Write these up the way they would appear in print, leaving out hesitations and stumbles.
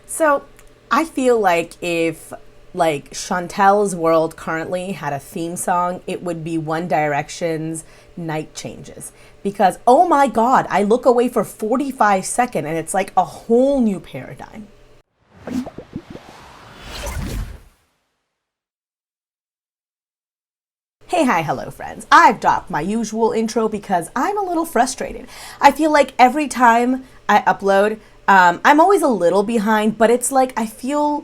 So I feel like if like Chantel's World currently had a theme song, it would be One Direction's Night Changes. Because oh my god, I look away for 45 seconds and it's like a whole new paradigm. Hey, hi, hello, friends. I've dropped my usual intro because I'm a little frustrated. I feel like every time I upload, I'm always a little behind, but it's like I feel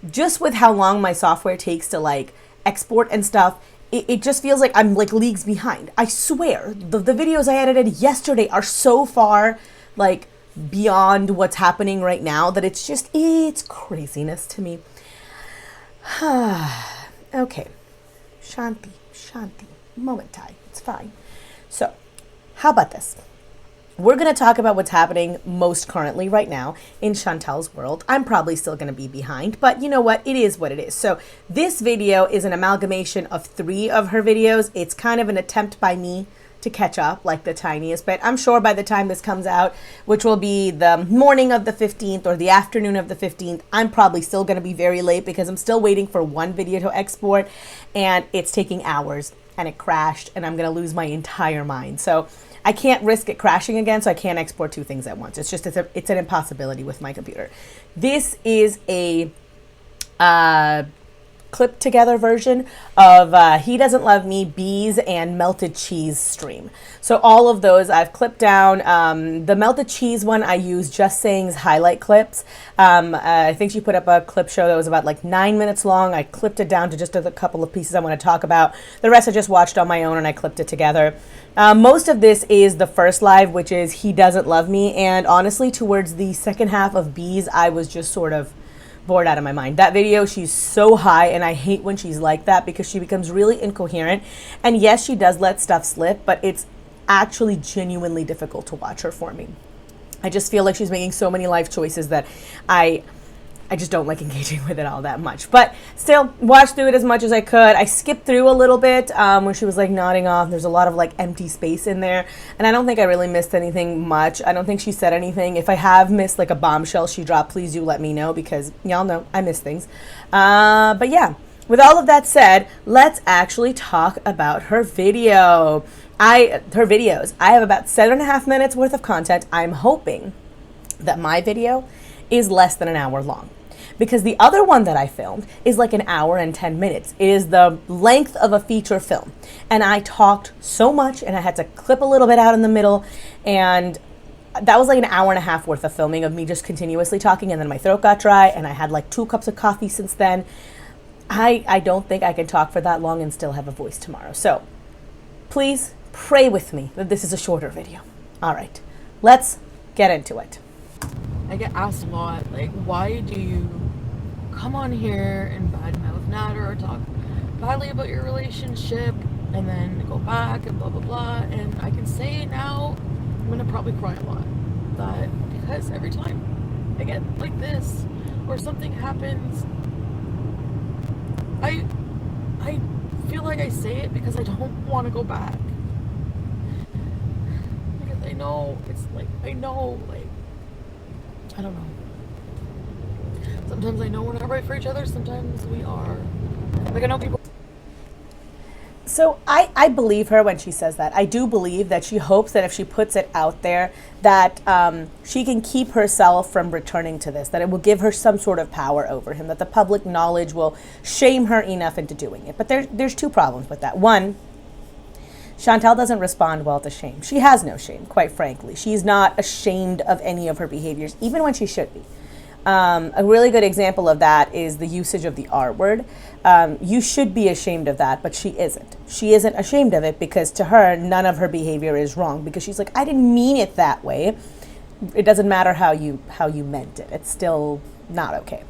just with how long my software takes to like export and stuff, it just feels like I'm like leagues behind. I swear, the videos I edited yesterday are so far like beyond what's happening right now that it's craziness to me. Okay, Shanti, momentai, it's fine. So, how about this? We're going to talk about what's happening most currently right now in Chantel's world. I'm probably still going to be behind, but you know what? It is what it is. So this video is an amalgamation of 3 of her videos. It's kind of an attempt by me to catch up, like the tiniest bit. I'm sure by the time this comes out, which will be the morning of the 15th or the afternoon of the 15th, I'm probably still going to be very late because I'm still waiting for one video to export and it's taking hours and it crashed and I'm going to lose my entire mind. So I can't risk it crashing again, so I can't export 2 things at once. It's an impossibility with my computer. This is a clipped together version of He Doesn't Love Me, Beeze, and Melted Cheese stream. So all of those I've clipped down. The Melted Cheese one I use Just Saying's highlight clips. I think she put up a clip show that was about like 9 minutes long. I clipped it down to just a couple of pieces I want to talk about. The rest I just watched on my own and I clipped it together. Most of this is the first live, which is He Doesn't Love Me. And honestly, towards the second half of Beeze, I was just sort of bored out of my mind. That video, she's so high and I hate when she's like that because she becomes really incoherent. And yes, she does let stuff slip, but it's actually genuinely difficult to watch her for me. I just feel like she's making so many life choices that I just don't like engaging with it all that much. But still, watched through it as much as I could. I skipped through a little bit when she was like nodding off. There's a lot of like empty space in there. And I don't think I really missed anything much. I don't think she said anything. If I have missed like a bombshell she dropped, please do let me know because y'all know I miss things. But yeah, with all of that said, let's actually talk about her video. Her videos. I have about 7.5 minutes worth of content. I'm hoping that my video is less than an hour long. Because the other one that I filmed is like an hour and 10 minutes. It is the length of a feature film. And I talked so much and I had to clip a little bit out in the middle. And that was like an hour and a half worth of filming of me just continuously talking. And then my throat got dry and I had like 2 cups of coffee since then. I don't think I can talk for that long and still have a voice tomorrow. So please pray with me that this is a shorter video. All right, let's get into it. I get asked a lot, like, why do you come on here and badmouth Nader or talk badly about your relationship and then go back and blah, blah, blah. And I can say now, I'm going to probably cry a lot. That because every time I get like this or something happens, I feel like I say it because I don't want to go back. Because I know, I don't know. Sometimes I know we're not right for each other. Sometimes we are. Like I know people. So I believe her when she says that. I do believe that she hopes that if she puts it out there that she can keep herself from returning to this, that it will give her some sort of power over him, that the public knowledge will shame her enough into doing it. But there's 2 problems with that. One, Chantel doesn't respond well to shame. She has no shame, quite frankly. She's not ashamed of any of her behaviors, even when she should be. A really good example of that is the usage of the R word. You should be ashamed of that, but she isn't. She isn't ashamed of it because to her, none of her behavior is wrong because she's like, I didn't mean it that way. It doesn't matter how you meant it. It's still not okay.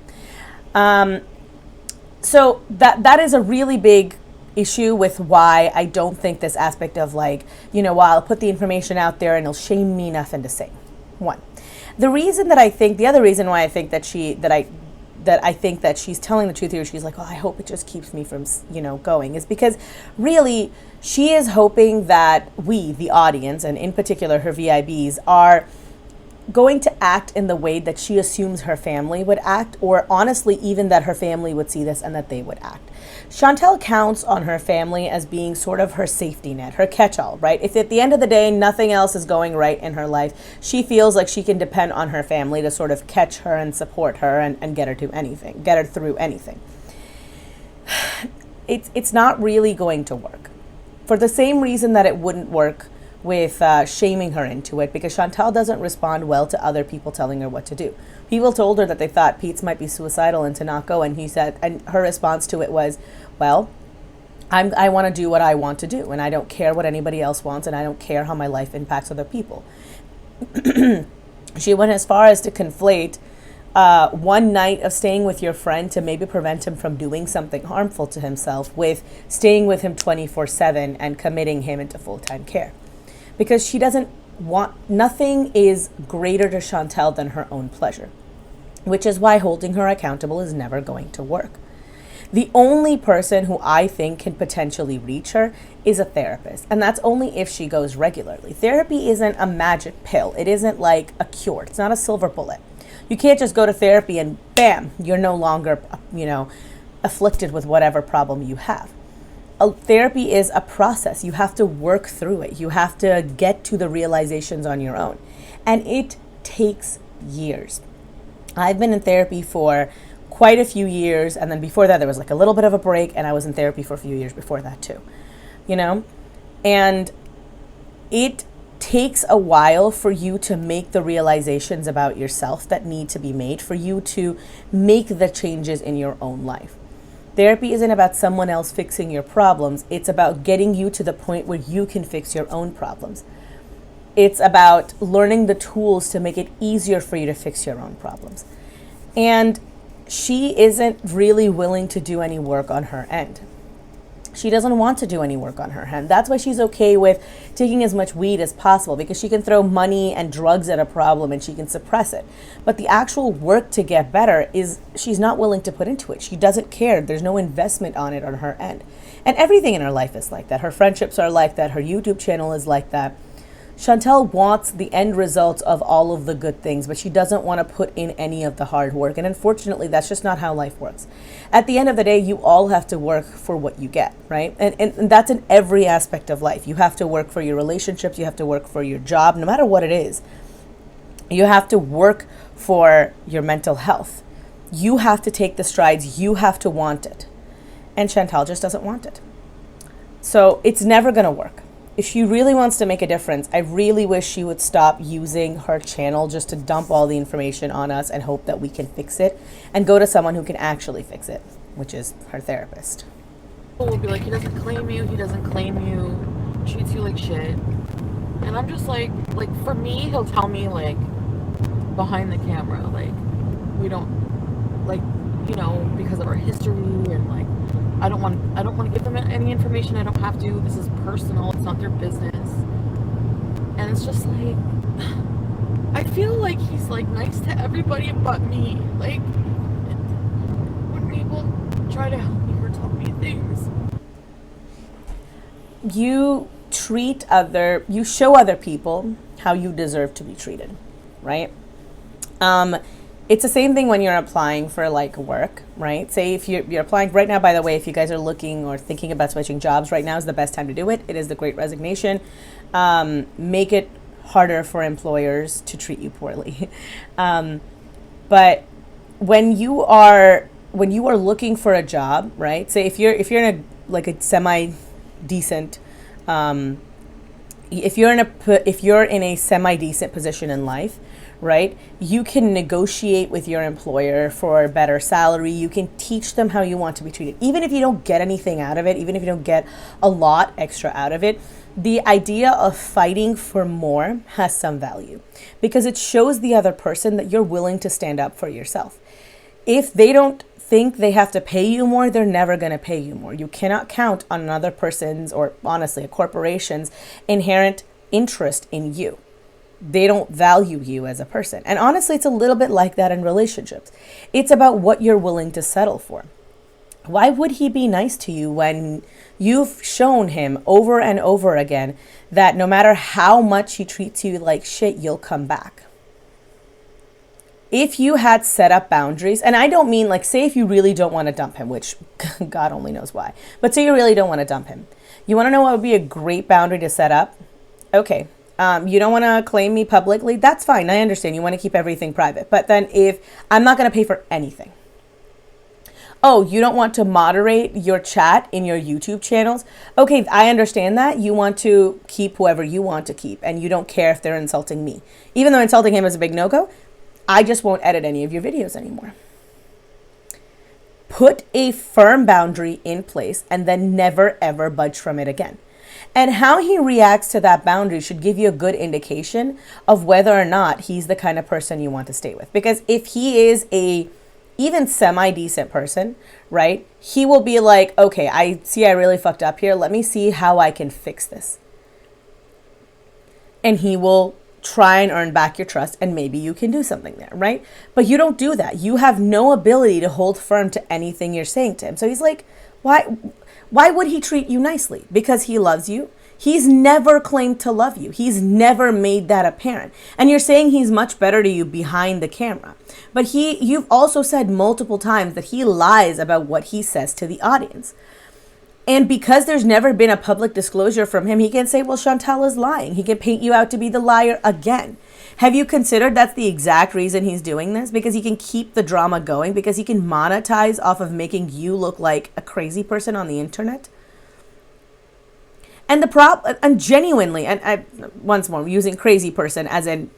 So that is a really big issue with why I don't think this aspect of like, well, I'll put the information out there and it'll shame me enough into saying. One. The other reason why I think that I think that she's telling the truth here, she's like, oh, I hope it just keeps me from, going, is because really she is hoping that we, the audience, and in particular her VIBs, are going to act in the way that she assumes her family would act, or honestly, even that her family would see this and that they would act. Chantel counts on her family as being sort of her safety net, her catch-all, right? If at the end of the day, nothing else is going right in her life, she feels like she can depend on her family to sort of catch her and support her and get her to anything, get her through anything. It's not really going to work. For the same reason that it wouldn't work with shaming her into it, because Chantel doesn't respond well to other people telling her what to do. People told her that they thought Pete's might be suicidal and to not go, and her response to it was, well, I want to do what I want to do, and I don't care what anybody else wants, and I don't care how my life impacts other people. She went as far as to conflate one night of staying with your friend to maybe prevent him from doing something harmful to himself with staying with him 24/7 and committing him into full-time care. Because she doesn't want, nothing is greater to Chantel than her own pleasure, which is why holding her accountable is never going to work. The only person who I think can potentially reach her is a therapist, and that's only if she goes regularly. Therapy isn't a magic pill. It isn't like a cure. It's not a silver bullet. You can't just go to therapy and bam, you're no longer, afflicted with whatever problem you have. Therapy is a process. You have to work through it. You have to get to the realizations on your own. And it takes years. I've been in therapy for quite a few years. And then before that, there was like a little bit of a break. And I was in therapy for a few years before that too. And it takes a while for you to make the realizations about yourself that need to be made, for you to make the changes in your own life. Therapy isn't about someone else fixing your problems. It's about getting you to the point where you can fix your own problems. It's about learning the tools to make it easier for you to fix your own problems. And she isn't really willing to do any work on her end. She doesn't want to do any work on her end. That's why she's okay with taking as much weed as possible, because she can throw money and drugs at a problem and she can suppress it. But the actual work to get better is she's not willing to put into it. She doesn't care. There's no investment on it on her end. And everything in her life is like that. Her friendships are like that. Her YouTube channel is like that. Chantel wants the end results of all of the good things, but she doesn't want to put in any of the hard work. And unfortunately, that's just not how life works. At the end of the day, you all have to work for what you get, right? And that's in every aspect of life. You have to work for your relationships. You have to work for your job, no matter what it is. You have to work for your mental health. You have to take the strides. You have to want it. And Chantel just doesn't want it. So it's never going to work. If she really wants to make a difference, I really wish she would stop using her channel just to dump all the information on us and hope that we can fix it, and go to someone who can actually fix it, which is her therapist. People will be like, he doesn't claim you, treats you like shit. And I'm just like for me, he'll tell me like behind the camera, like, we don't, like, because of our history, and like, I don't want to give them any information. I don't have to. This is personal. It's not their business. And it's just like, I feel like he's like nice to everybody but me. Like, when people try to help me or tell me things. You show other people how you deserve to be treated, right? It's the same thing when you're applying for like work, right? Say if you're applying right now, by the way, if you guys are looking or thinking about switching jobs, right now is the best time to do it. It is the Great Resignation. Make it harder for employers to treat you poorly. But when you are looking for a job, right? Say if you're in a semi decent if you're in a semi decent position in life, right? You can negotiate with your employer for a better salary. You can teach them how you want to be treated. Even if you don't get anything out of it, even if you don't get a lot extra out of it, the idea of fighting for more has some value, because it shows the other person that you're willing to stand up for yourself. If they don't think they have to pay you more, they're never going to pay you more. You cannot count on another person's, or honestly a corporation's, inherent interest in you. They don't value you as a person. And honestly, it's a little bit like that in relationships. It's about what you're willing to settle for. Why would he be nice to you when you've shown him over and over again that no matter how much he treats you like shit, you'll come back? if you had set up boundaries, and I don't mean like, say if you really don't want to dump him, which God only knows why, but say you really don't want to dump him. You want to know what would be a great boundary to set up? Okay, you don't want to claim me publicly. That's fine. I understand. You want to keep everything private. But then if I'm not going to pay for anything. Oh, you don't want to moderate your chat in your YouTube channels? Okay, I understand that. You want to keep whoever you want to keep, and you don't care if they're insulting me. Even though insulting him is a big no-go, I just won't edit any of your videos anymore. Put a firm boundary in place and then never ever budge from it again. And how he reacts to that boundary should give you a good indication of whether or not he's the kind of person you want to stay with. Because if he is a even semi-decent person, right, he will be like, okay, I see I really fucked up here. Let me see how I can fix this. And he will try and earn back your trust, and maybe you can do something there, right? But you don't do that. You have no ability to hold firm to anything you're saying to him. So he's like, why would he treat you nicely? Because he loves you. He's never claimed to love you. He's never made that apparent. And you're saying he's much better to you behind the camera. But you've also said multiple times that he lies about what he says to the audience. And because there's never been a public disclosure from him, he can say, well, Chantal is lying. He can paint you out to be the liar again. Have you considered that's the exact reason he's doing this? Because he can keep the drama going, because he can monetize off of making you look like a crazy person on the internet? And and genuinely, and I, once more, using crazy person as in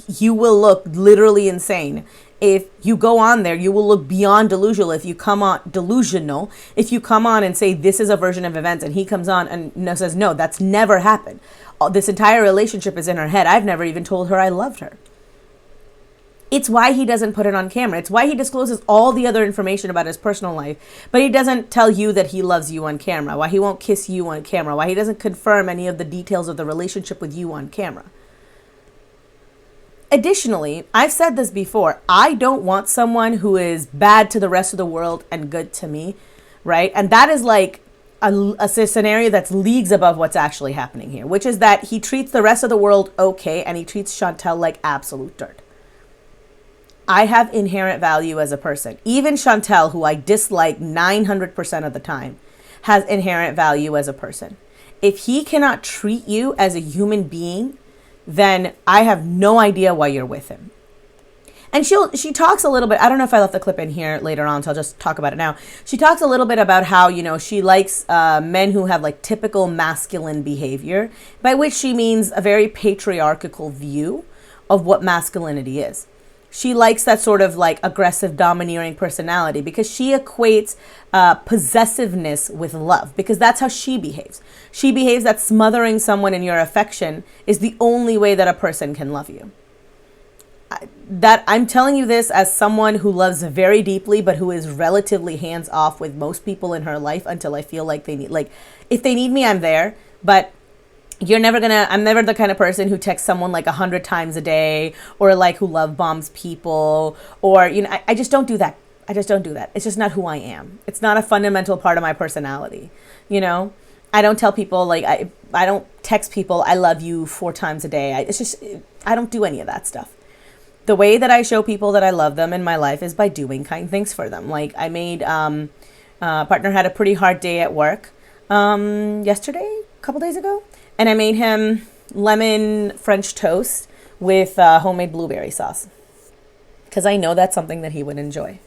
you will look literally insane. If you go on there, you will look beyond delusional. If you come on and say this is a version of events, and he comes on and says, no, that's never happened. This entire relationship is in her head. I've never even told her I loved her. It's why he doesn't put it on camera. It's why he discloses all the other information about his personal life, but he doesn't tell you that he loves you on camera, why he won't kiss you on camera, why he doesn't confirm any of the details of the relationship with you on camera. Additionally, I've said this before, I don't want someone who is bad to the rest of the world and good to me, right? And that is like a scenario that's leagues above what's actually happening here, which is that he treats the rest of the world okay, and he treats Chantal like absolute dirt. I have inherent value as a person. Even Chantal, who I dislike 900% of the time, has inherent value as a person. If he cannot treat you as a human being, then I have no idea why you're with him. And she talks a little bit, I don't know if I left the clip in here later on, so I'll just talk about it now. She talks a little bit about how, she likes men who have like typical masculine behavior, by which she means a very patriarchal view of what masculinity is. She likes that sort of like aggressive, domineering personality because she equates possessiveness with love, because that's how she behaves. She behaves that smothering someone in your affection is the only way that a person can love you. That I'm telling you this as someone who loves very deeply, but who is relatively hands off with most people in her life until I feel like if they need me, I'm there. But I'm never the kind of person who texts someone like 100 times a day, or like who love bombs people, or, I just don't do that. I just don't do that. It's just not who I am. It's not a fundamental part of my personality. I don't tell people like, I don't text people, I love you 4 times a day. I don't do any of that stuff. The way that I show people that I love them in my life is by doing kind things for them. Like I made, partner had a pretty hard day at work, yesterday, a couple days ago. And I made him lemon French toast with homemade blueberry sauce, because I know that's something that he would enjoy.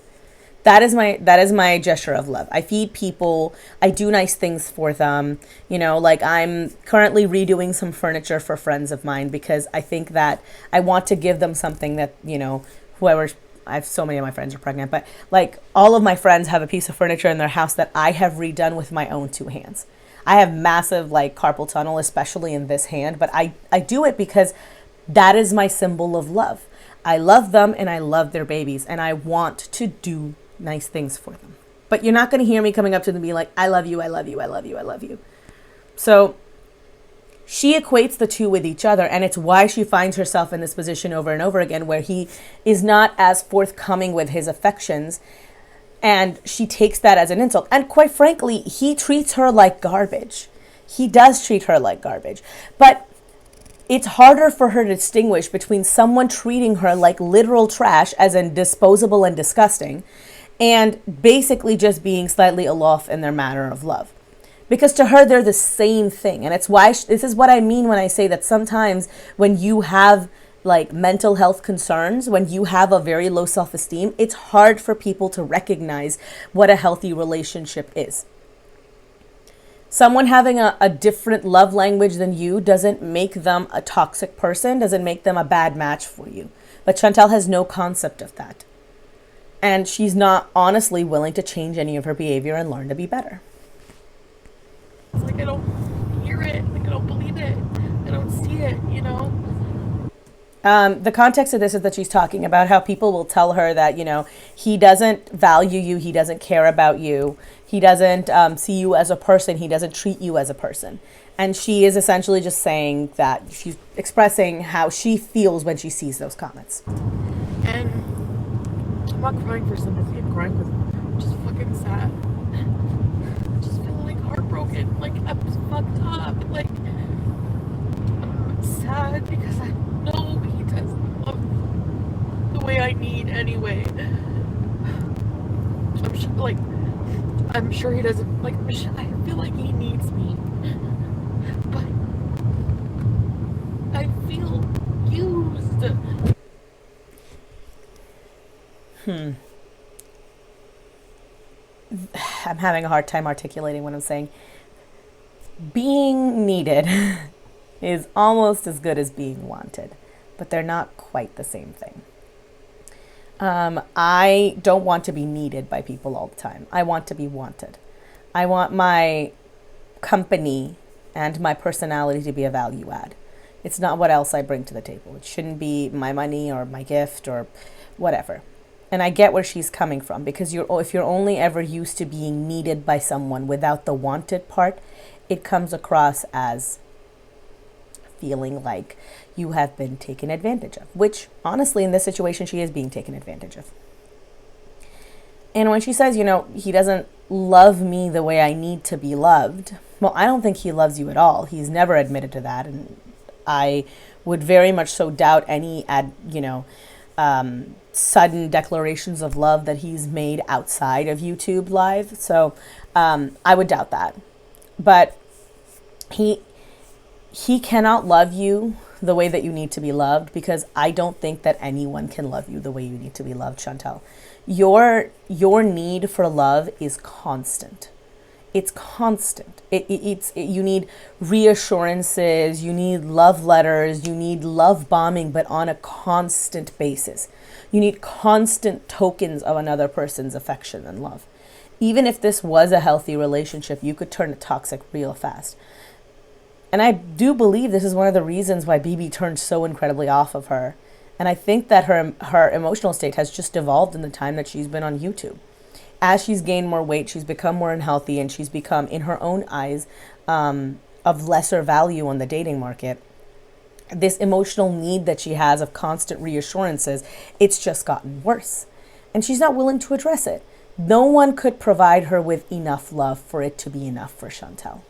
That is my gesture of love. I feed people. I do nice things for them. Like I'm currently redoing some furniture for friends of mine, because I think that I want to give them something that, I have so many of my friends are pregnant, but like all of my friends have a piece of furniture in their house that I have redone with my own 2 hands. I have massive like carpal tunnel, especially in this hand, but I do it because that is my symbol of love. I love them and I love their babies, and I want to do nice things for them. But you're not going to hear me coming up to them and be like, I love you, I love you, I love you, I love you. So she equates the two with each other, and it's why she finds herself in this position over and over again, where he is not as forthcoming with his affections. And she takes that as an insult. And quite frankly, he treats her like garbage. He does treat her like garbage. But it's harder for her to distinguish between someone treating her like literal trash, as in disposable and disgusting, and basically just being slightly aloft in their manner of love. Because to her, they're the same thing. And it's why this is what I mean when I say that sometimes when you have like mental health concerns, when you have a very low self-esteem, it's hard for people to recognize what a healthy relationship is. Someone having a different love language than you doesn't make them a toxic person, doesn't make them a bad match for you. But Chantel has no concept of that. And she's not honestly willing to change any of her behavior and learn to be better. It's like I don't hear it, like I don't believe it, I don't see it, you know? The context of this is that she's talking about how people will tell her that, you know, he doesn't value you, he doesn't care about you, he doesn't see you as a person, he doesn't treat you as a person. And she is essentially just saying that she's expressing how she feels when she sees those comments. And I'm not crying for sympathy, I'm crying because I'm just fucking sad. I just feel like heartbroken, like I'm fucked up, like I'm sad because I know he doesn't love the way I need anyway. I'm sure he doesn't, like, I feel like he needs me, but I feel used. I'm having a hard time articulating what I'm saying. Being needed is almost as good as being wanted, but they're not quite the same thing. I don't want to be needed by people all the time. I want to be wanted. I want my company and my personality to be a value add. It's not what else I bring to the table. It shouldn't be my money or my gift or whatever. And I get where she's coming from, because if you're only ever used to being needed by someone without the wanted part, it comes across as feeling like you have been taken advantage of, which honestly in this situation she is being taken advantage of. And when she says, you know, he doesn't love me the way I need to be loved, well, I don't think he loves you at all. He's never admitted to that, and I would very much so doubt any sudden declarations of love that he's made outside of YouTube live. So I would doubt that. But he cannot love you the way that you need to be loved, because I don't think that anyone can love you the way you need to be loved, Chantel. Your need for love is constant. It's constant. You need reassurances, you need love letters, you need love bombing, but on a constant basis. You need constant tokens of another person's affection and love. Even if this was a healthy relationship, you could turn it toxic real fast. And I do believe this is one of the reasons why BB turned so incredibly off of her. And I think that her emotional state has just evolved in the time that she's been on YouTube. As she's gained more weight, she's become more unhealthy, and she's become, in her own eyes, of lesser value on the dating market. This emotional need that she has of constant reassurances, it's just gotten worse. And she's not willing to address it. No one could provide her with enough love for it to be enough for Chantel.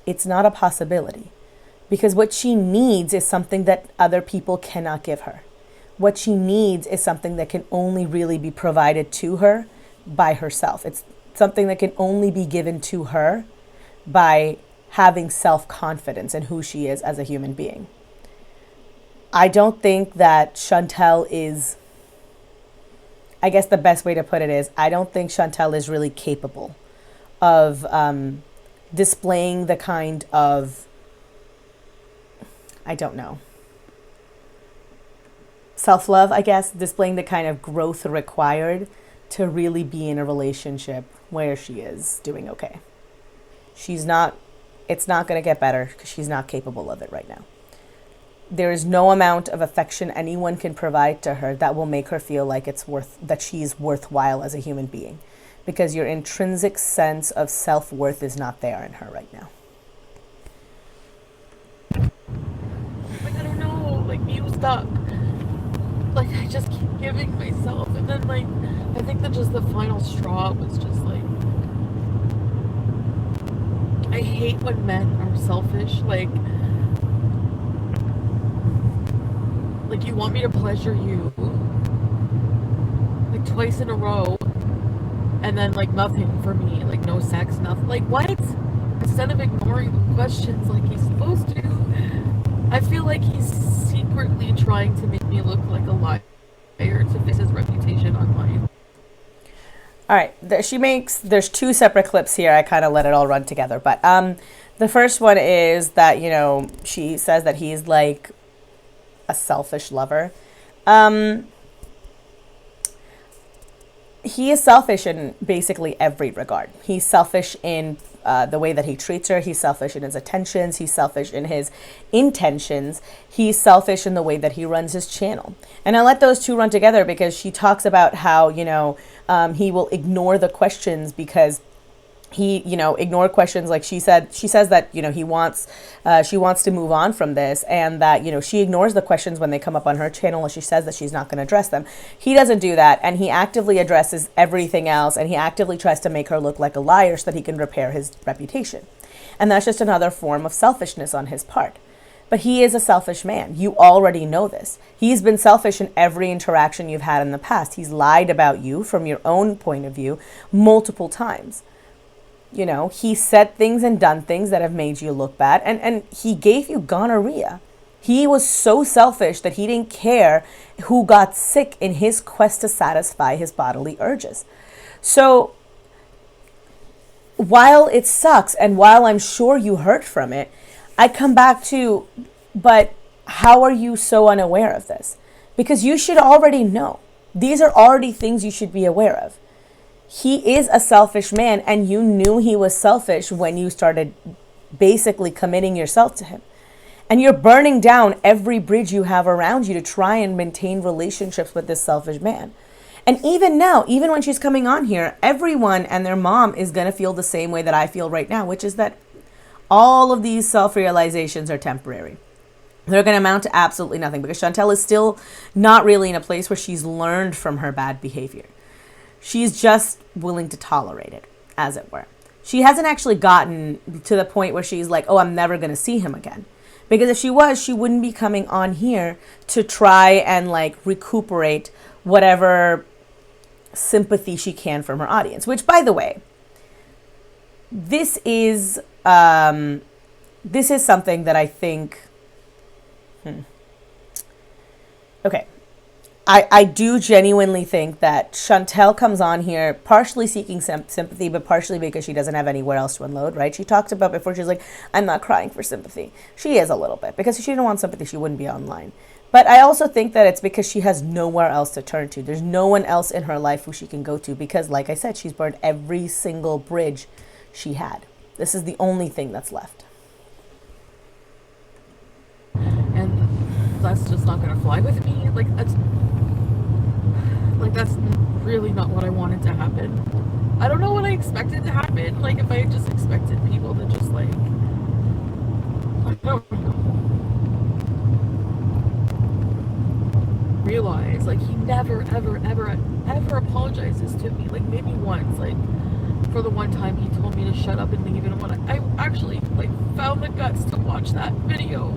It's not a possibility, because what she needs is something that other people cannot give her. What she needs is something that can only really be provided to her by herself. It's something that can only be given to her by having self-confidence in who she is as a human being. I don't think that Chantel is, I guess the best way to put it is, I don't think Chantel is really capable of displaying the kind of, I don't know, self-love, I guess, displaying the kind of growth required to really be in a relationship where she is doing okay. It's not going to get better because she's not capable of it right now. There is no amount of affection anyone can provide to her that will make her feel like that she's worthwhile as a human being, because your intrinsic sense of self-worth is not there in her right now. Like, I don't know, like, used up. Like, I just keep giving myself, and then, like, I think that just the final straw was just, like, I hate when men are selfish. Like, Like, you want me to pleasure you like twice in a row, and then like nothing for me, like no sex, nothing. Like, what? Instead of ignoring the questions like he's supposed to, I feel like he's secretly trying to make me look like a liar to fix his reputation online. All right, there's two separate clips here. I kind of let it all run together, but the first one is that, you know, she says that he's like a selfish lover. He is selfish in basically every regard. He's selfish in the way that he treats her. He's selfish in his attentions. He's selfish in his intentions. He's selfish in the way that he runs his channel. And I let those two run together because she talks about how, you know, he will ignore the questions because he, you know, ignored questions. Like she says that, you know, she wants to move on from this, and that, you know, she ignores the questions when they come up on her channel, and she says that she's not going to address them. He doesn't do that, and he actively addresses everything else, and he actively tries to make her look like a liar so that he can repair his reputation. And that's just another form of selfishness on his part. But he is a selfish man. You already know this. He's been selfish in every interaction you've had in the past. He's lied about you from your own point of view multiple times. You know, he said things and done things that have made you look bad. And he gave you gonorrhea. He was so selfish that he didn't care who got sick in his quest to satisfy his bodily urges. So while it sucks and while I'm sure you hurt from it, I come back to, but how are you so unaware of this? Because you should already know. These are already things you should be aware of. He is a selfish man, and you knew he was selfish when you started basically committing yourself to him. And you're burning down every bridge you have around you to try and maintain relationships with this selfish man. And even now, even when she's coming on here, everyone and their mom is going to feel the same way that I feel right now, which is that all of these self-realizations are temporary. They're going to amount to absolutely nothing because Chantel is still not really in a place where she's learned from her bad behavior. She's just willing to tolerate it, as it were. She hasn't actually gotten to the point where she's like, oh, I'm never going to see him again. Because if she was, she wouldn't be coming on here to try and like recuperate whatever sympathy she can from her audience. Which, by the way, this is something that I think... Okay. I do genuinely think that Chantel comes on here partially seeking sympathy, but partially because she doesn't have anywhere else to unload, right? She talked about before, she's like, I'm not crying for sympathy. She is a little bit, because if she didn't want sympathy, she wouldn't be online. But I also think that it's because she has nowhere else to turn to. There's no one else in her life who she can go to because, like I said, she's burned every single bridge she had. This is the only thing that's left. And that's just not going to fly with me. That's really not what I wanted to happen. I don't know what I expected to happen. Like, if I just expected people to just, like, I don't know, realize, like, he never, ever, ever, ever apologizes to me. Like, maybe once, like, for the one time he told me to shut up and leave, and when I actually, like, found the guts to watch that video.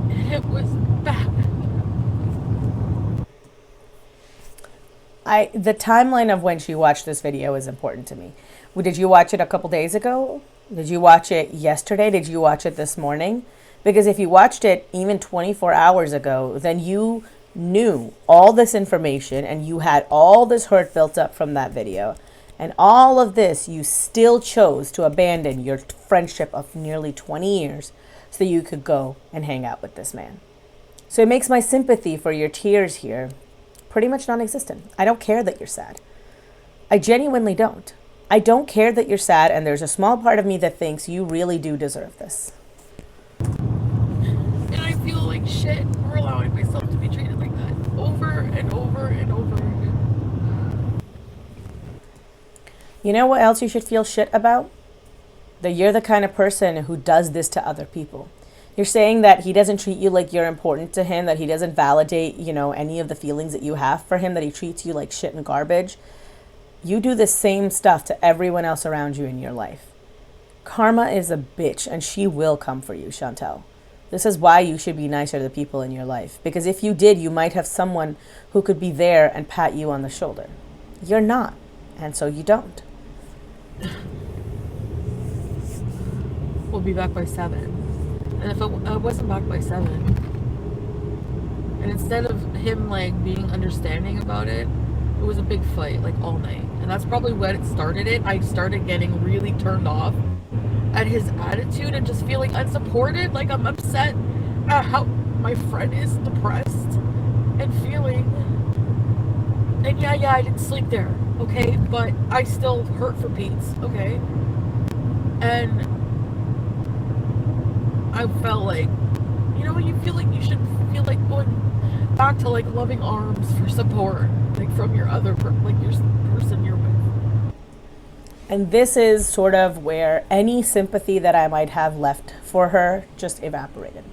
And it was bad. The timeline of when she watched this video is important to me. Did you watch it a couple days ago? Did you watch it yesterday? Did you watch it this morning? Because if you watched it even 24 hours ago, then you knew all this information and you had all this hurt built up from that video. And all of this, you still chose to abandon your friendship of nearly 20 years so you could go and hang out with this man. So it makes my sympathy for your tears here pretty much non-existent. I don't care that you're sad. I genuinely don't. I don't care that you're sad, and there's a small part of me that thinks you really do deserve this. And I feel like shit for allowing myself to be treated like that over and over and over again. You know what else you should feel shit about? That you're the kind of person who does this to other people. You're saying that he doesn't treat you like you're important to him, that he doesn't validate, any of the feelings that you have for him, that he treats you like shit and garbage. You do the same stuff to everyone else around you in your life. Karma is a bitch, and she will come for you, Chantel. This is why you should be nicer to the people in your life. Because if you did, you might have someone who could be there and pat you on the shoulder. You're not, and so you don't. We'll be back by 7. And if I wasn't back by 7, and instead of him like being understanding about it, it was a big fight like all night. And that's probably what it started. I started getting really turned off at his attitude and just feeling unsupported. Like I'm upset at how my friend is depressed and feeling. And yeah, I didn't sleep there, okay? But I still hurt for Pete's, okay? And I felt like, you know, you feel like you should feel like going back to like loving arms for support, like from your other, like your person you're with. And this is sort of where any sympathy that I might have left for her just evaporated.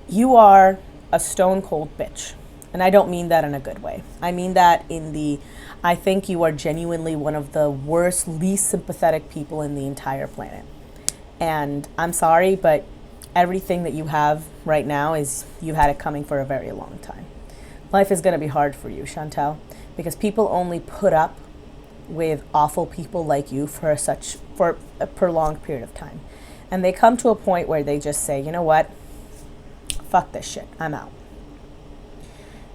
You are a stone cold bitch. And I don't mean that in a good way. I mean that in the, I think you are genuinely one of the worst, least sympathetic people in the entire planet. And I'm sorry, but everything that you have right now is, you've had it coming for a very long time. Life is going to be hard for you, Chantel, because people only put up with awful people like you for a prolonged period of time. And they come to a point where they just say, you know what? Fuck this shit. I'm out.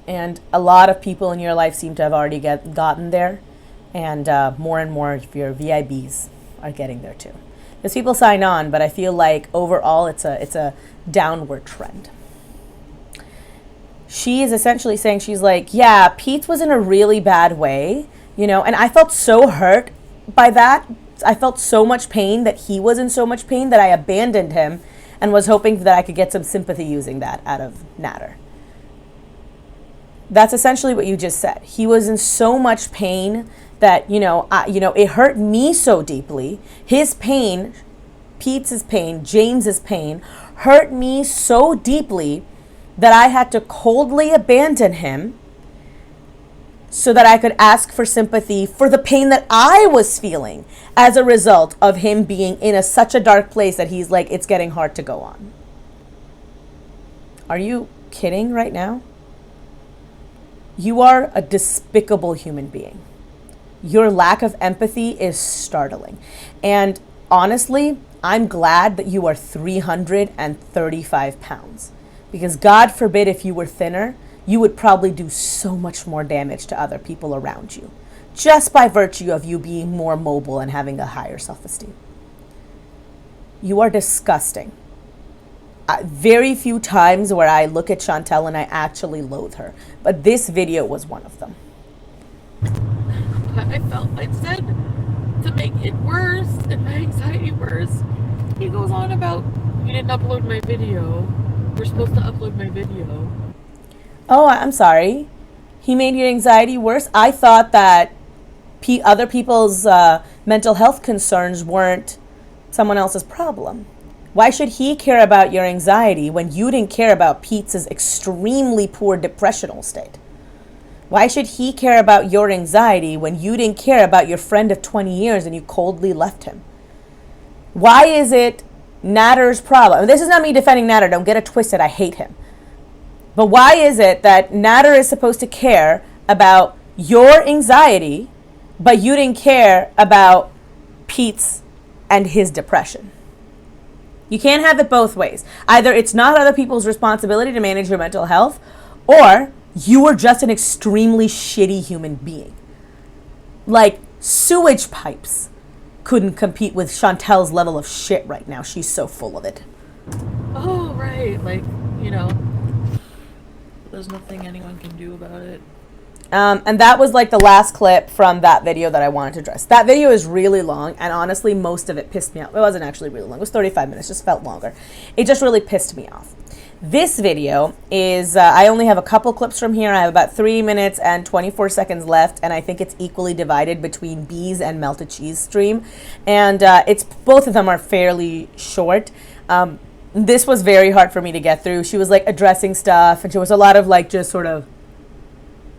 And a lot of people in your life seem to have already gotten there. And more of your VIBs are getting there too. Because people sign on, but I feel like overall it's a downward trend. She is essentially saying, she's like, yeah, Pete was in a really bad way, you know, and I felt so hurt by that. I felt so much pain that he was in so much pain that I abandoned him and was hoping that I could get some sympathy using that out of Natter. That's essentially what you just said. He was in so much pain that, it hurt me so deeply. His pain, Pete's pain, James's pain, hurt me so deeply that I had to coldly abandon him so that I could ask for sympathy for the pain that I was feeling as a result of him being in such a dark place that he's like, it's getting hard to go on. Are you kidding right now? You are a despicable human being. Your lack of empathy is startling. And honestly, I'm glad that you are 335 pounds. Because God forbid if you were thinner, you would probably do so much more damage to other people around you. Just by virtue of you being more mobile and having a higher self-esteem. You are disgusting. Very few times where I look at Chantel and I actually loathe her. But this video was one of them. I said to make it worse and my anxiety worse. He goes on about, you didn't upload my video. We're supposed to upload my video. Oh, I'm sorry. He made your anxiety worse? I thought that other people's mental health concerns weren't someone else's problem. Why should he care about your anxiety when you didn't care about Pete's extremely poor depressional state? Why should he care about your anxiety when you didn't care about your friend of 20 years and you coldly left him? Why is it Natter's problem? And this is not me defending Natter. Don't get it twisted. I hate him. But why is it that Natter is supposed to care about your anxiety, but you didn't care about Pete's and his depression? You can't have it both ways. Either it's not other people's responsibility to manage your mental health, or you are just an extremely shitty human being. Like, sewage pipes couldn't compete with Chantel's level of shit right now. She's so full of it. Oh, right. Like, there's nothing anyone can do about it. And that was like the last clip from that video that I wanted to address. That video is really long, and honestly, most of it pissed me off. It wasn't actually really long. It was 35 minutes, just felt longer. It just really pissed me off. This video is, I only have a couple clips from here. I have about 3 minutes and 24 seconds left, and I think it's equally divided between Beeze and Melted Cheese stream. And it's both of them are fairly short. This was very hard for me to get through. She was like addressing stuff, and there was a lot of like just sort of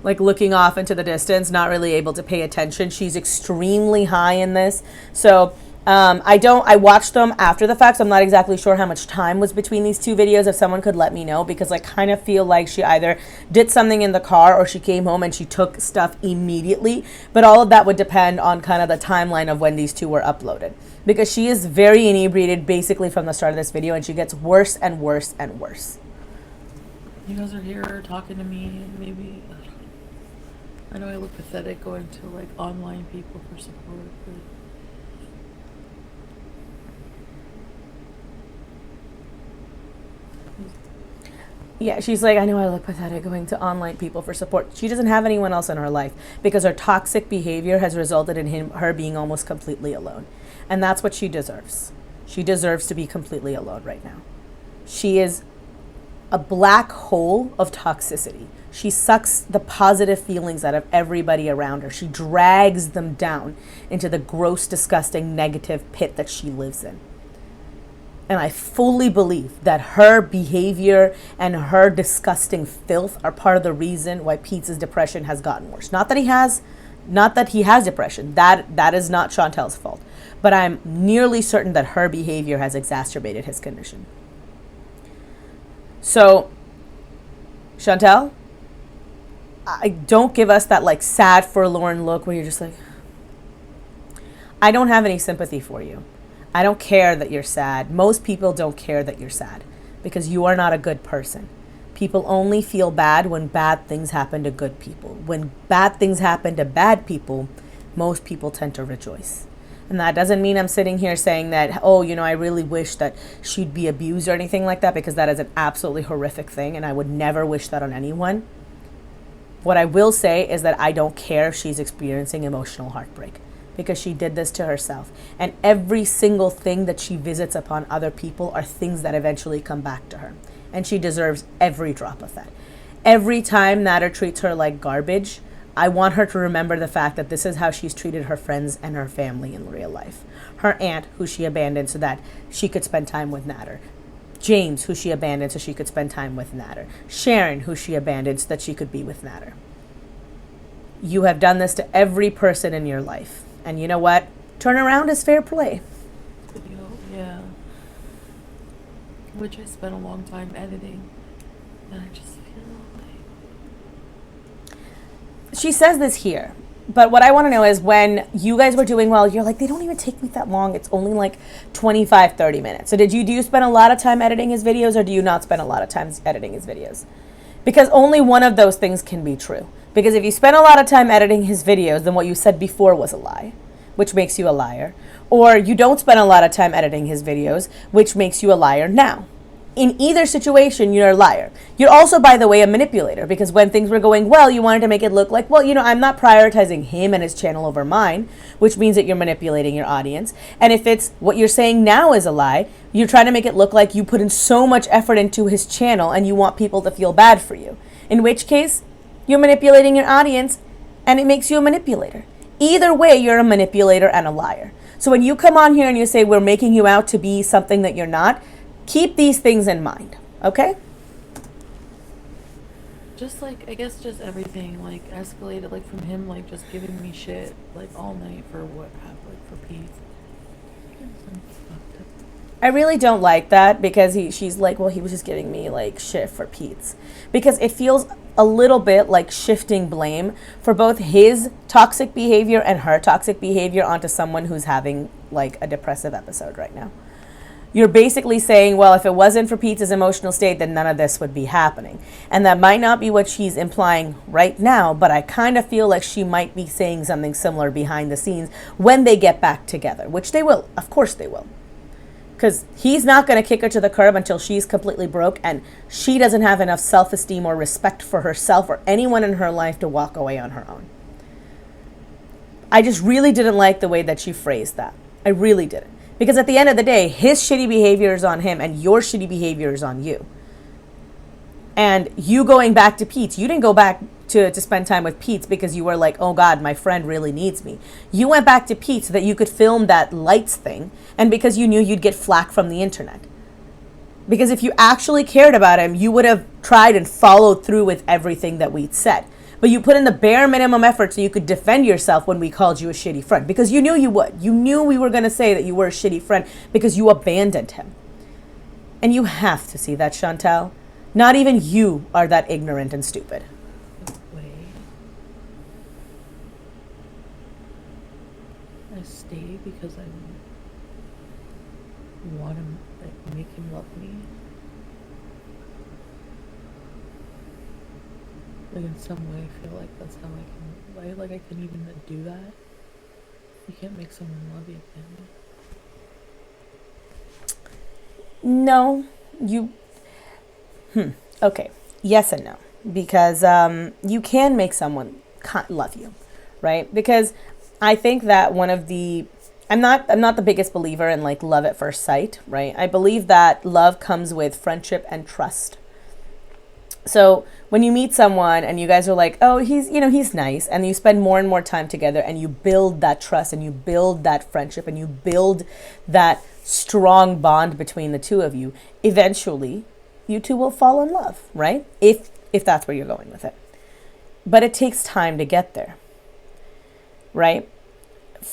like looking off into the distance, not really able to pay attention. She's extremely high in this. So I watched them after the fact, so I'm not exactly sure how much time was between these two videos. If someone could let me know, because I kind of feel like she either did something in the car or she came home and she took stuff immediately. But all of that would depend on kind of the timeline of when these two were uploaded. Because she is very inebriated basically from the start of this video, and she gets worse and worse and worse. You guys are here talking to me, and maybe, I know I look pathetic going to like online people for support, but yeah, she's like, I know I look pathetic going to online people for support. She doesn't have anyone else in her life because her toxic behavior has resulted in her being almost completely alone. And that's what she deserves. She deserves to be completely alone right now. She is a black hole of toxicity. She sucks the positive feelings out of everybody around her. She drags them down into the gross, disgusting, negative pit that she lives in. And I fully believe that her behavior and her disgusting filth are part of the reason why Pete's depression has gotten worse. Not that he has depression. That is not Chantel's fault. But I'm nearly certain that her behavior has exacerbated his condition. So, Chantel, don't give us that like sad, forlorn look where you're just like, I don't have any sympathy for you. I don't care that you're sad. Most people don't care that you're sad because you are not a good person. People only feel bad when bad things happen to good people. When bad things happen to bad people, most people tend to rejoice. And that doesn't mean I'm sitting here saying that, oh, I really wish that she'd be abused or anything like that, because that is an absolutely horrific thing and I would never wish that on anyone. What I will say is that I don't care if she's experiencing emotional heartbreak, because she did this to herself. And every single thing that she visits upon other people are things that eventually come back to her. And she deserves every drop of that. Every time Nader treats her like garbage, I want her to remember the fact that this is how she's treated her friends and her family in real life. Her aunt, who she abandoned so that she could spend time with Nader. James, who she abandoned so she could spend time with Nader. Sharon, who she abandoned so that she could be with Nader. You have done this to every person in your life. And you know what? Turnaround is fair play. Yeah. Which I spent a long time editing. And I just feel like... She says this here. But what I want to know is, when you guys were doing well, you're like, they don't even take me that long. It's only like 25, 30 minutes. So do you spend a lot of time editing his videos, or do you not spend a lot of time editing his videos? Because only one of those things can be true. Because if you spend a lot of time editing his videos, then what you said before was a lie, which makes you a liar. Or you don't spend a lot of time editing his videos, which makes you a liar now. In either situation, you're a liar. You're also, by the way, a manipulator, because when things were going well, you wanted to make it look like, well, I'm not prioritizing him and his channel over mine, which means that you're manipulating your audience. And if it's what you're saying now is a lie, you're trying to make it look like you put in so much effort into his channel and you want people to feel bad for you. In which case, you're manipulating your audience and it makes you a manipulator. Either way, you're a manipulator and a liar. So when you come on here and you say we're making you out to be something that you're not, keep these things in mind, okay? Just like, I guess just everything like escalated, like from him like just giving me shit like all night for what happened, like for Pete. I really don't like that, because she's like, well, he was just giving me like shit for Pete's, because it feels a little bit like shifting blame for both his toxic behavior and her toxic behavior onto someone who's having like a depressive episode right now. You're basically saying, well, if it wasn't for Pete's emotional state, then none of this would be happening. And that might not be what she's implying right now, but I kind of feel like she might be saying something similar behind the scenes when they get back together, which they will. Of course they will. Because he's not going to kick her to the curb until she's completely broke and she doesn't have enough self-esteem or respect for herself or anyone in her life to walk away on her own. I just really didn't like the way that she phrased that. I really didn't. Because at the end of the day, his shitty behavior is on him and your shitty behavior is on you. And you going back to Pete's, you didn't go back to spend time with Pete's because you were like, oh God, my friend really needs me. You went back to Pete's so that you could film that lights thing, and because you knew you'd get flack from the internet. Because if you actually cared about him, you would have tried and followed through with everything that we'd said. but you put in the bare minimum effort so you could defend yourself when we called you a shitty friend, because you knew you would. You knew we were going to say that you were a shitty friend because you abandoned him. And you have to see that, Chantal. Not even you are that ignorant and stupid. Wait. I stay because I want to like, make him love me. Like in some way, I feel like that's how I can, like I can even do that. You can't make someone love you, can you? No, you. Okay. Yes and no, because you can make someone love you, right? Because I think that one of the, I'm not the biggest believer in like love at first sight, right? I believe that love comes with friendship and trust. So when you meet someone and you guys are like, oh, he's nice, and you spend more and more time together and you build that trust and you build that friendship and you build that strong bond between the two of you, eventually you two will fall in love, right? If that's where you're going with it. But it takes time to get there, right?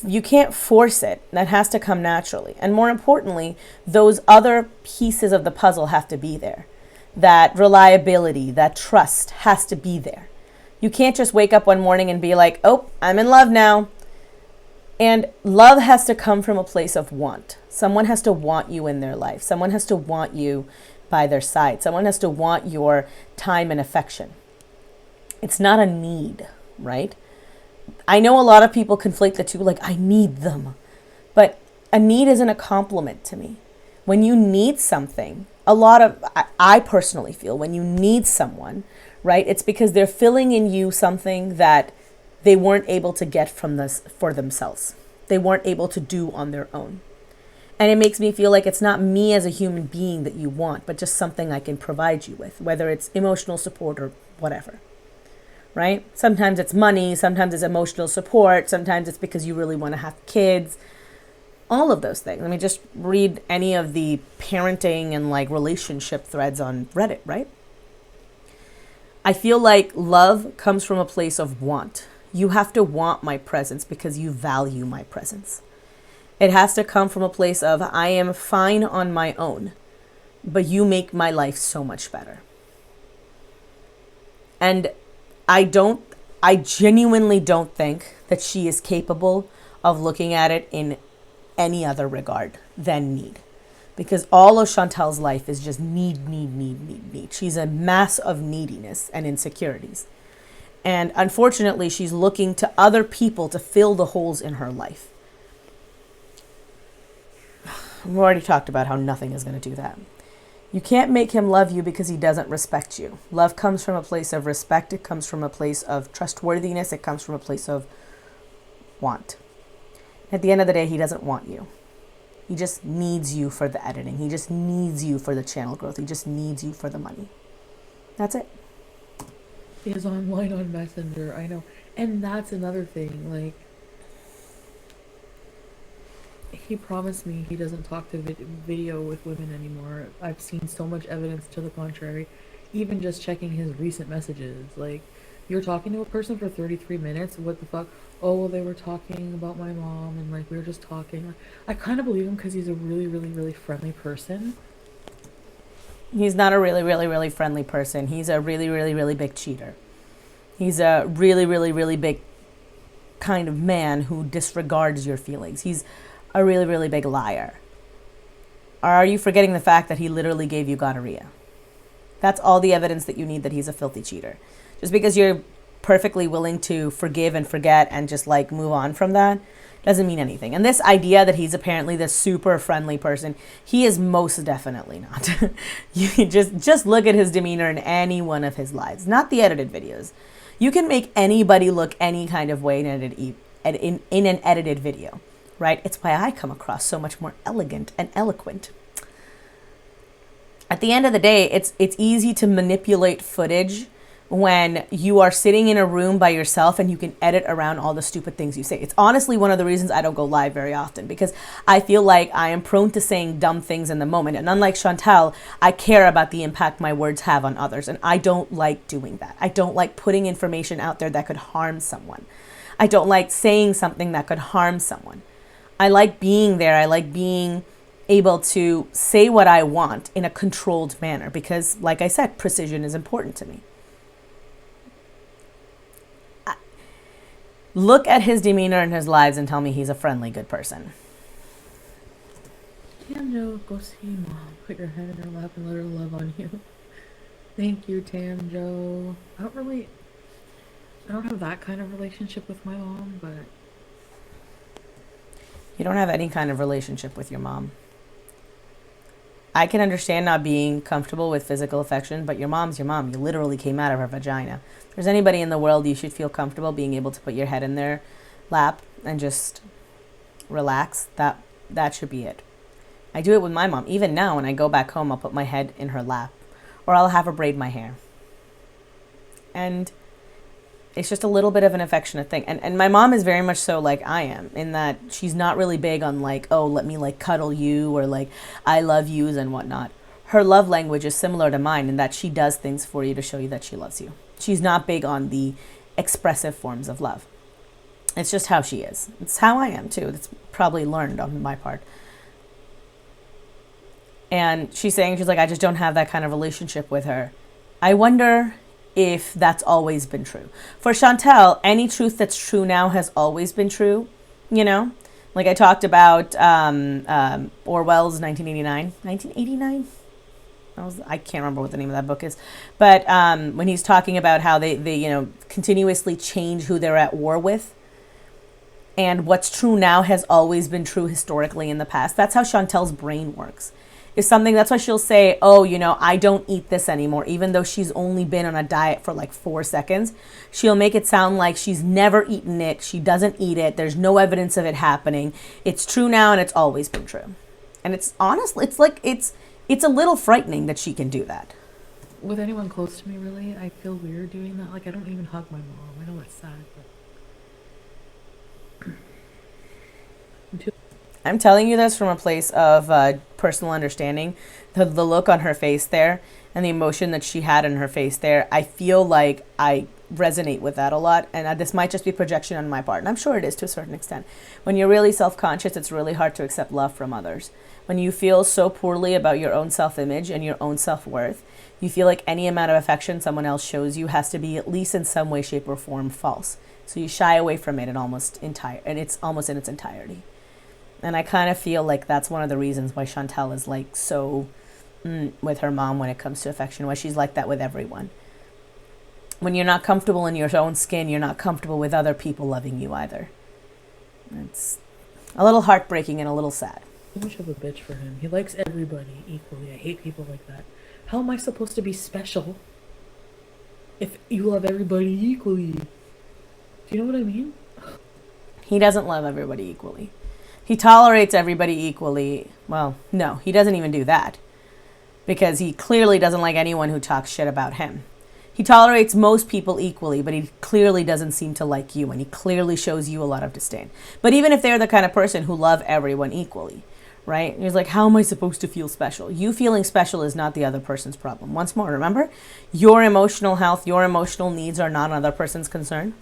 You can't force it. That has to come naturally. And more importantly, those other pieces of the puzzle have to be there. That reliability, that trust has to be there. You can't just wake up one morning and be like, oh, I'm in love now. And love has to come from a place of want. Someone has to want you in their life. Someone has to want you by their side. Someone has to want your time and affection. It's not a need, right? I know a lot of people conflate the two, like, I need them. But a need isn't a compliment to me. When you need something, I personally feel when you need someone, right, it's because they're filling in you something that they weren't able to get from this for themselves. They weren't able to do on their own. And it makes me feel like it's not me as a human being that you want, but just something I can provide you with, whether it's emotional support or whatever, right? Sometimes it's money, sometimes it's emotional support, sometimes it's because you really want to have kids. All of those things. Let me just read any of the parenting and like relationship threads on Reddit, right? I feel like love comes from a place of want. You have to want my presence because you value my presence. It has to come from a place of I am fine on my own, but you make my life so much better. And I genuinely don't think that she is capable of looking at it in any other regard than need, because all of Chantal's life is just need. She's a mass of neediness and insecurities, and unfortunately she's looking to other people to fill the holes in her life. We've already talked about how nothing is going to do that. You can't make him love you because he doesn't respect you. Love comes from a place of respect. It comes from a place of trustworthiness. It comes from a place of want. At the end of the day, he doesn't want you. He just needs you for the editing. He just needs you for the channel growth. He just needs you for the money. That's it. He is online on Messenger, I know. And that's another thing, like, he promised me he doesn't talk to video with women anymore. I've seen so much evidence to the contrary. Even just checking his recent messages, like, you're talking to a person for 33 minutes, what the fuck? Oh, well, they were talking about my mom, and, like, we were just talking. I kind of believe him because he's a really, really, really friendly person. He's not a really, really, really friendly person. He's a really, really, really big cheater. He's a really, really, really big kind of man who disregards your feelings. He's a really, really big liar. Or are you forgetting the fact that he literally gave you gonorrhea? That's all the evidence that you need that he's a filthy cheater. Just because you're perfectly willing to forgive and forget and just like move on from that doesn't mean anything. And this idea that he's apparently this super friendly person, he is most definitely not. You just look at his demeanor in any one of his lives, not the edited videos. You can make anybody look any kind of way in an edited video, right? It's why I come across so much more elegant and eloquent. At the end of the day, it's easy to manipulate footage when you are sitting in a room by yourself and you can edit around all the stupid things you say. It's honestly one of the reasons I don't go live very often, because I feel like I am prone to saying dumb things in the moment. And unlike Chantal, I care about the impact my words have on others. And I don't like doing that. I don't like putting information out there that could harm someone. I don't like saying something that could harm someone. I like being there. I like being able to say what I want in a controlled manner because, like I said, precision is important to me. Look at his demeanor and his lives and tell me he's a friendly, good person. Tamjo, go see mom. Put your head in her lap and let her love on you. Thank you, Tamjo. I don't have that kind of relationship with my mom, but... You don't have any kind of relationship with your mom. I can understand not being comfortable with physical affection, but your mom's your mom. You literally came out of her vagina. If there's anybody in the world you should feel comfortable being able to put your head in their lap and just relax, that should be it. I do it with my mom. Even now, when I go back home, I'll put my head in her lap, or I'll have her braid my hair. And it's just a little bit of an affectionate thing. And my mom is very much so like I am, in that she's not really big on like, oh, let me like cuddle you, or like I love yous and whatnot. Her love language is similar to mine in that she does things for you to show you that she loves you. She's not big on the expressive forms of love. It's just how she is. It's how I am too. It's probably learned on my part. And she's like, I just don't have that kind of relationship with her. I wonder if that's always been true. For Chantal, any truth that's true now has always been true, you know? Like I talked about Orwell's 1989. 1989? I can't remember what the name of that book is. But when he's talking about how they continuously change who they're at war with. And what's true now has always been true historically in the past. That's how Chantal's brain works. Is something, that's why she'll say, oh, I don't eat this anymore, even though she's only been on a diet for like 4 seconds. She'll make it sound like she's never eaten it. She doesn't eat it. There's no evidence of it happening. It's true now and it's always been true. And it's honestly, it's a little frightening that she can do that. With anyone close to me, really, I feel weird doing that. Like, I don't even hug my mom. I know it's sad, but... I'm telling you this from a place of personal understanding. The look on her face there and the emotion that she had in her face there, I feel like I resonate with that a lot. And this might just be projection on my part. And I'm sure it is to a certain extent. When you're really self-conscious, it's really hard to accept love from others. When you feel so poorly about your own self-image and your own self-worth, you feel like any amount of affection someone else shows you has to be at least in some way, shape, or form false. So you shy away from it and it's almost in its entirety. And I kind of feel like that's one of the reasons why Chantal is like so with her mom when it comes to affection, why she's like that with everyone. When you're not comfortable in your own skin, you're not comfortable with other people loving you either. It's a little heartbreaking and a little sad. So much of a bitch for him. He likes everybody equally. I hate people like that. How am I supposed to be special if you love everybody equally? Do you know what I mean? He doesn't love everybody equally. He tolerates everybody equally. Well, no, he doesn't even do that. Because he clearly doesn't like anyone who talks shit about him. He tolerates most people equally, but he clearly doesn't seem to like you, and he clearly shows you a lot of disdain. But even if they're the kind of person who love everyone equally, right? He's like, how am I supposed to feel special? You feeling special is not the other person's problem. Once more, remember, your emotional health, your emotional needs are not another person's concern.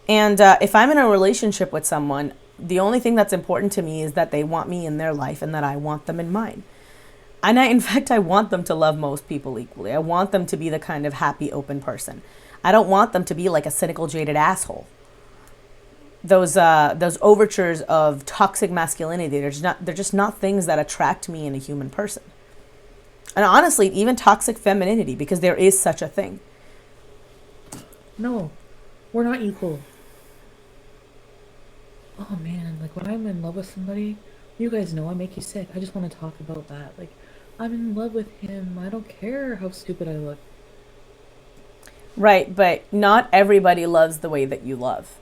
And if I'm in a relationship with someone, the only thing that's important to me is that they want me in their life and that I want them in mine. And in fact, I want them to love most people equally. I want them to be the kind of happy, open person. I don't want them to be like a cynical, jaded asshole. Those overtures of toxic masculinity, they're just not things that attract me in a human person. And honestly, even toxic femininity, because there is such a thing. No, we're not equal. Oh man, like when I'm in love with somebody, you guys know I make you sick. I just want to talk about that. Like, I'm in love with him. I don't care how stupid I look. Right, but not everybody loves the way that you love.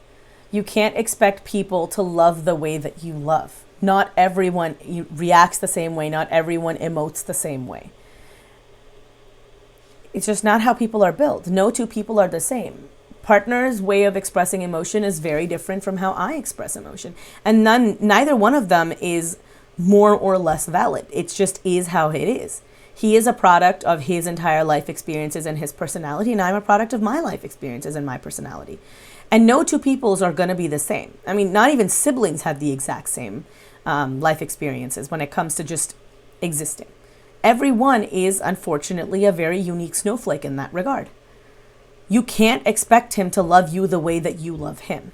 You can't expect people to love the way that you love. Not everyone reacts the same way. Not everyone emotes the same way. It's just not how people are built. No two people are the same. Partner's way of expressing emotion is very different from how I express emotion. And neither one of them is more or less valid. It just is how it is. He is a product of his entire life experiences and his personality, and I'm a product of my life experiences and my personality. And no two peoples are going to be the same. I mean, not even siblings have the exact same life experiences when it comes to just existing. Everyone is, unfortunately, a very unique snowflake in that regard. You can't expect him to love you the way that you love him.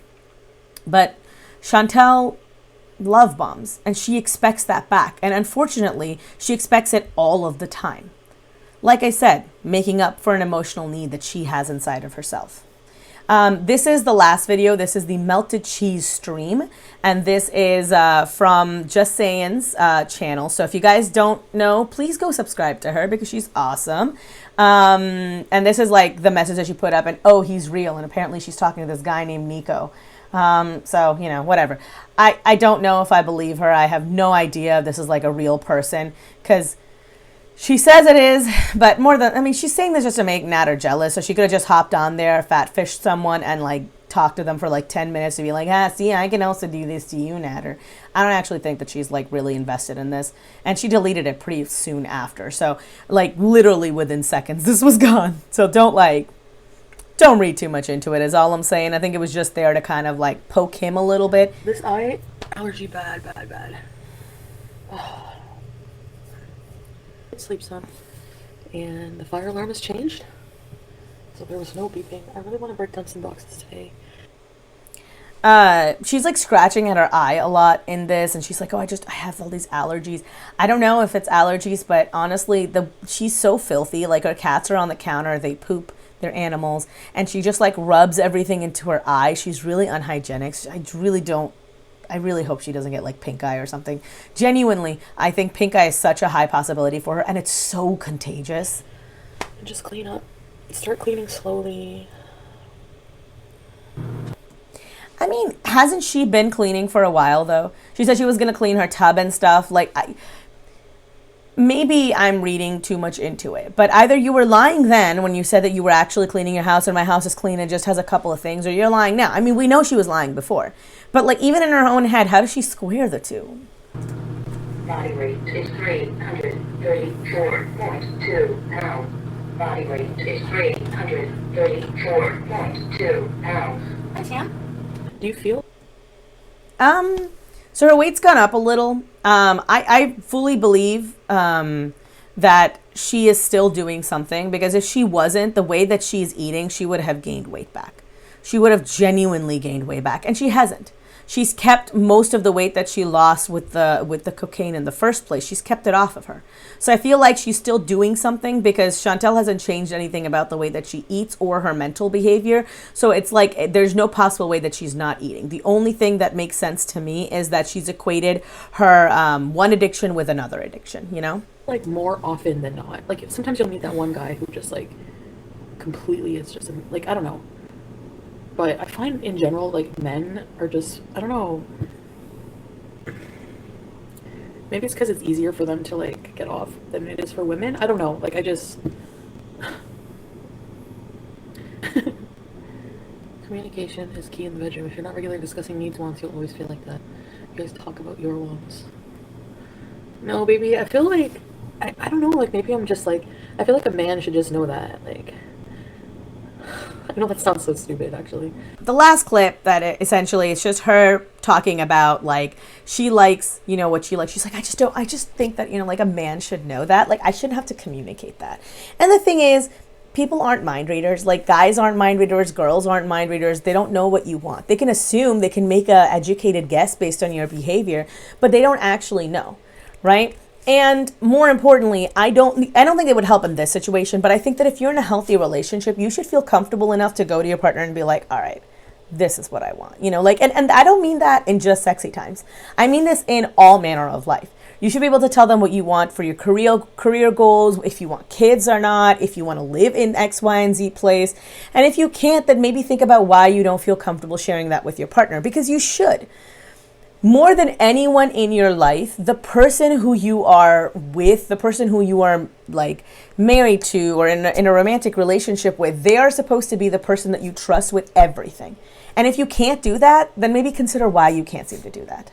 But Chantel love bombs, and she expects that back. And unfortunately, she expects it all of the time. Like I said, making up for an emotional need that she has inside of herself. This is the last video. This is the melted cheese stream. And this is from Just Saying's channel. So if you guys don't know, please go subscribe to her because she's awesome. And this is like the message that she put up. And oh, he's real. And apparently she's talking to this guy named Nico. So, you know, whatever. I don't know if I believe her. I have no idea if this is like a real person. Because she says it is, but more than, I mean, she's saying this just to make Natter jealous. So she could have just hopped on there, fatfished someone, and like talked to them for like 10 minutes to be like, see, I can also do this to you, Natter. I don't actually think that she's like really invested in this. And she deleted it pretty soon after. So like literally within seconds, this was gone. So don't read too much into it is all I'm saying. I think it was just there to kind of like poke him a little bit. This eye allergy, bad. Oh. Sleep son, and the fire alarm has changed, so there was no beeping. I really want to break down some boxes today. She's like scratching at her eye a lot in this, and she's like, oh, I have all these allergies. I don't know if it's allergies, but honestly, she's so filthy. Like, her cats are on the counter, they poop, they're animals, and she just like rubs everything into her eye. She's really unhygienic. I really hope she doesn't get like pink eye or something. Genuinely, I think pink eye is such a high possibility for her, and it's so contagious. And just clean up. Start cleaning slowly. I mean, hasn't she been cleaning for a while though? She said she was gonna clean her tub and stuff. Like, maybe I'm reading too much into it, but either you were lying then when you said that you were actually cleaning your house and my house is clean and just has a couple of things, or you're lying now. I mean, we know she was lying before, but like even in her own head, how does she square the two? Body weight is 334.2 pounds. Body weight is 334.2 pounds. Hi, Sam. Do you feel? So her weight's gone up a little. I fully believe that she is still doing something, because if she wasn't, the way that she's eating, she would have gained weight back. She would have genuinely gained weight back, and she hasn't. She's kept most of the weight that she lost with the cocaine in the first place. She's kept it off of her. So I feel like she's still doing something, because Chantel hasn't changed anything about the way that she eats or her mental behavior. So it's like there's no possible way that she's not eating. The only thing that makes sense to me is that she's equated her one addiction with another addiction, you know? Like more often than not. Like sometimes you'll meet that one guy who just like completely is just like, I don't know. But I find in general, like, men are just, I don't know. Maybe it's because it's easier for them to, like, get off than it is for women. I don't know. Like, I just... Communication is key in the bedroom. If you're not regularly discussing needs wants, you'll always feel like that. You guys talk about your wants. No, baby, I feel like... I don't know, like, maybe I'm just, like... I feel like a man should just know that, like... I know that sounds so stupid, actually. The last clip that essentially it's just her talking about, like, she likes, you know, what she likes. She's like, I just think that, you know, like, a man should know that. Like, I shouldn't have to communicate that. And the thing is, people aren't mind readers. Like, guys aren't mind readers, girls aren't mind readers. They don't know what you want. They can assume, they can make a educated guess based on your behavior, but they don't actually know, right? And more importantly, I don't think it would help in this situation, but I think that if you're in a healthy relationship, you should feel comfortable enough to go to your partner and be like, all right, this is what I want, you know, like, and I don't mean that in just sexy times. I mean this in all manner of life. You should be able to tell them what you want for your career goals, if you want kids or not, if you want to live in X, Y, and Z place. And if you can't, then maybe think about why you don't feel comfortable sharing that with your partner, because you should. more than anyone in your life, the person who you are with, the person who you are like married to or in a romantic relationship with, they are supposed to be the person that you trust with everything. And if you can't do that, then maybe consider why you can't seem to do that.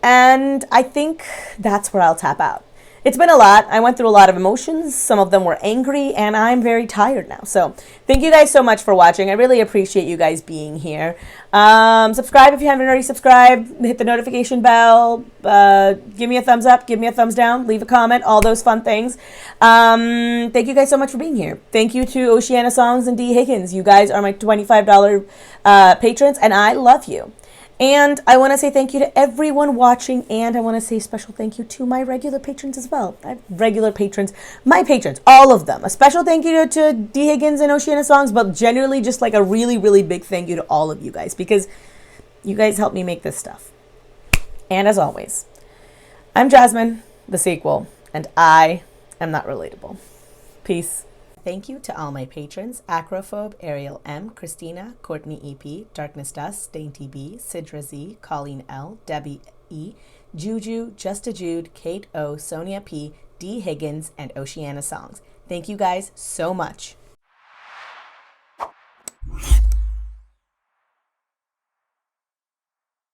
And I think that's where I'll tap out. It's been a lot. I went through a lot of emotions. Some of them were angry, and I'm very tired now. So thank you guys so much for watching. I really appreciate you guys being here. Subscribe if you haven't already subscribed. Hit the notification bell. Give me a thumbs up. Give me a thumbs down. Leave a comment. All those fun things. Thank you guys so much for being here. Thank you to Oceana Songs and D. Higgins. You guys are my $25 patrons, and I love you. And I want to say thank you to everyone watching, and I want to say special thank you to my regular patrons as well. I have regular patrons, my patrons, all of them. A special thank you to D. Higgins and Oceana Songs, but generally just like a really, really big thank you to all of you guys, because you guys help me make this stuff. And as always, I'm Jasmine, the sequel, and I am not relatable. Peace. Thank you to all my patrons: Acrophobe, Ariel M, Christina, Courtney EP, Darkness Dust, Dainty B, Sidra Z, Colleen L, Debbie E, Juju, Justa Jude, Kate O, Sonia P, D. Higgins, and Oceana Songs. Thank you guys so much.